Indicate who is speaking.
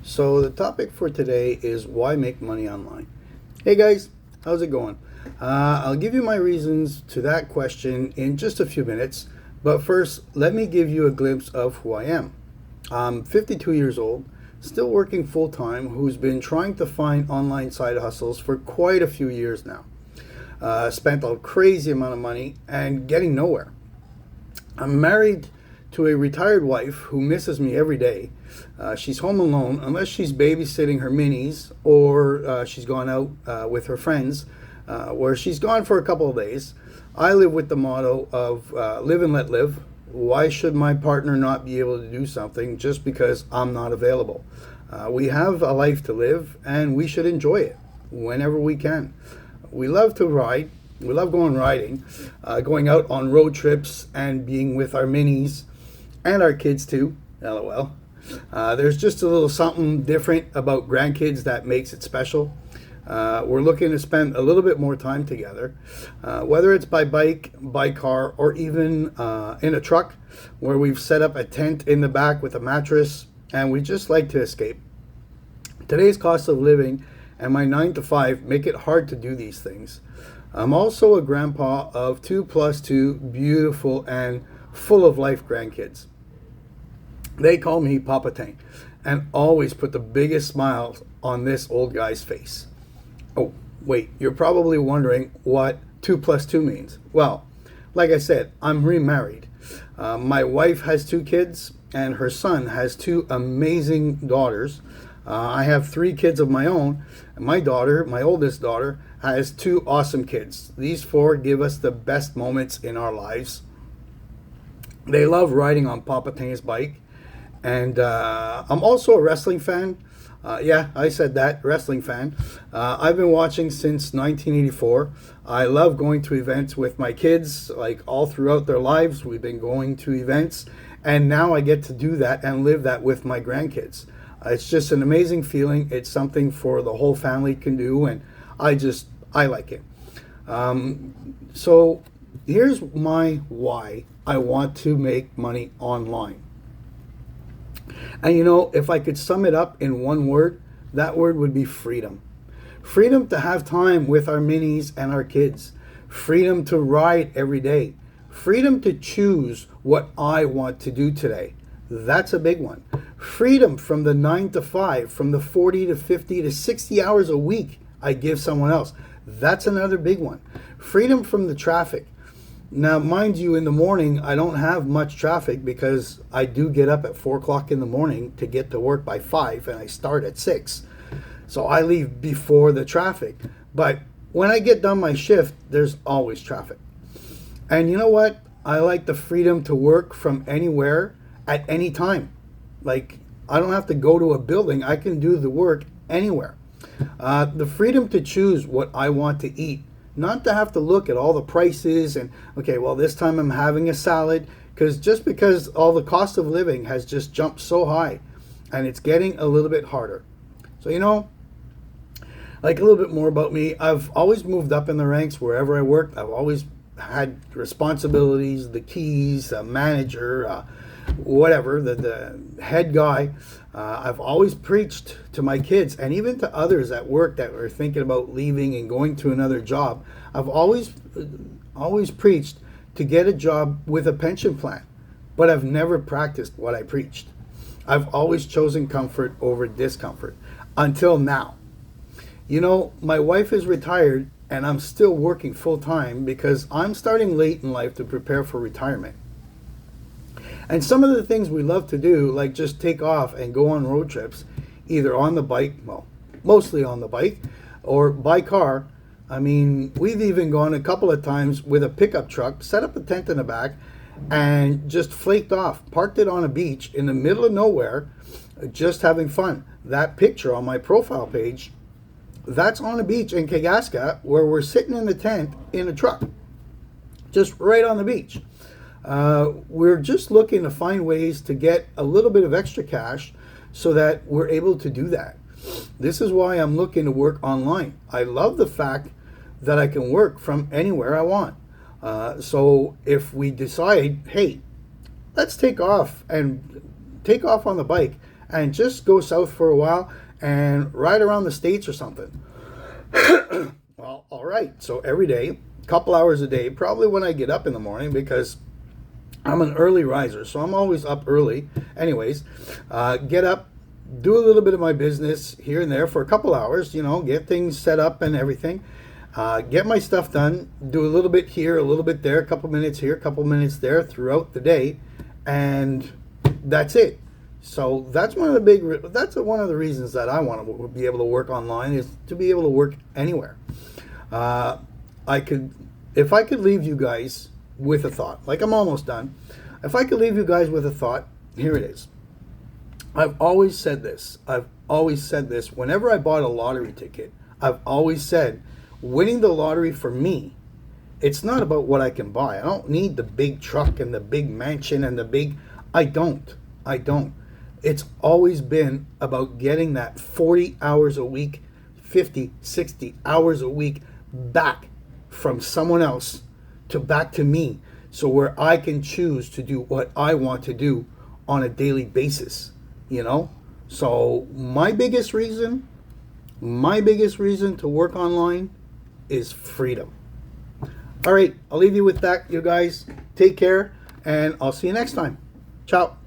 Speaker 1: So the topic for today is why make money online. Hey guys, how's it going? I'll give you my reasons to that question in just a few minutes, but first let me give you a glimpse of who I am. I'm 52 years old, still working full time, who's been trying to find online side hustles for quite a few years now. Spent a crazy amount of money and getting nowhere. I'm married to a retired wife who misses me every day. She's home alone unless she's babysitting her minis or she's gone out with her friends, where she's gone for a couple of days. I live with the motto of live and let live. Why should my partner not be able to do something just because I'm not available? We have a life to live and we should enjoy it whenever we can. We love to ride. We love going riding, going out on road trips and being with our minis and our kids too. LOL. There's just a little something different about grandkids that makes it special. We're looking to spend a little bit more time together, whether it's by bike, by car, or even in a truck where we've set up a tent in the back with a mattress and we just like to escape. Today's cost of living and my 9 to 5 make it hard to do these things. I'm also a grandpa of 2 plus 2 beautiful and full of life grandkids. They call me Papa Tank and always put the biggest smile on this old guy's face. Oh, wait, you're probably wondering what 2 plus 2 means. Well, like I said, I'm remarried. My wife has 2 kids and her son has 2 amazing daughters. I have 3 kids of my own. And my daughter, my oldest daughter, has 2 awesome kids. These 4 give us the best moments in our lives. They love riding on Papa Tank's bike. And I'm also a wrestling fan. Yeah, I said that, wrestling fan. I've been watching since 1984. I love going to events with my kids, like all throughout their lives. We've been going to events, and now I get to do that and live that with my grandkids. It's just an amazing feeling. It's something for the whole family can do, and I like it. So here's my why I want to make money online. And if I could sum it up in one word, that word would be freedom. Freedom to have time with our minis and our kids. Freedom to ride every day. Freedom to choose what I want to do today. That's a big one. Freedom from the 9 to 5, from the 40 to 50 to 60 hours a week I give someone else. That's another big one. Freedom from the traffic. Now, mind you, in the morning, I don't have much traffic because I do get up at 4 o'clock in the morning to get to work by 5 and I start at 6. So I leave before the traffic. But when I get done my shift, there's always traffic. And you know what? I like the freedom to work from anywhere at any time. Like, I don't have to go to a building. I can do the work anywhere. The freedom to choose what I want to eat. Not to have to look at all the prices and, okay, well, this time I'm having a salad, because all the cost of living has just jumped so high and it's getting a little bit harder. So, like a little bit more about me, I've always moved up in the ranks wherever I worked. I've always had responsibilities, the keys, a manager, whatever, the head guy. I've always preached to my kids and even to others at work that were thinking about leaving and going to another job. I've always preached to get a job with a pension plan, but I've never practiced what I preached. I've always chosen comfort over discomfort until now. My wife is retired and I'm still working full time because I'm starting late in life to prepare for retirement. And some of the things we love to do, like just take off and go on road trips, either on the bike, well, mostly on the bike, or by car. I mean, we've even gone a couple of times with a pickup truck, set up a tent in the back, and just flaked off, parked it on a beach in the middle of nowhere, just having fun. That picture on my profile page, that's on a beach in Kagaska where we're sitting in the tent in a truck, just right on the beach. We're just looking to find ways to get a little bit of extra cash so that we're able to do that. This is why I'm looking to work online. I love the fact that I can work from anywhere I want. So if we decide, hey, let's take off on the bike and just go south for a while and ride around the States or something. Well, all right. So every day, a couple hours a day, probably when I get up in the morning, because I'm an early riser, so I'm always up early. Anyways, get up, do a little bit of my business here and there for a couple hours, get things set up and everything. Get my stuff done, do a little bit here, a little bit there, a couple minutes here, a couple minutes there throughout the day, and that's it. So that's one of the reasons that I want to be able to work online, is to be able to work anywhere. If I could leave you guys with a thought, like I'm almost done. If I could leave you guys with a thought, here it is. I've always said this. Whenever I bought a lottery ticket, I've always said, winning the lottery for me, it's not about what I can buy. I don't need the big truck and the big mansion and I don't. It's always been about getting that 40 hours a week, 50, 60 hours a week back from someone else to back to me, so where I can choose to do what I want to do on a daily basis, So my biggest reason to work online is freedom. All right, I'll leave you with that, you guys. Take care, and I'll see you next time. Ciao.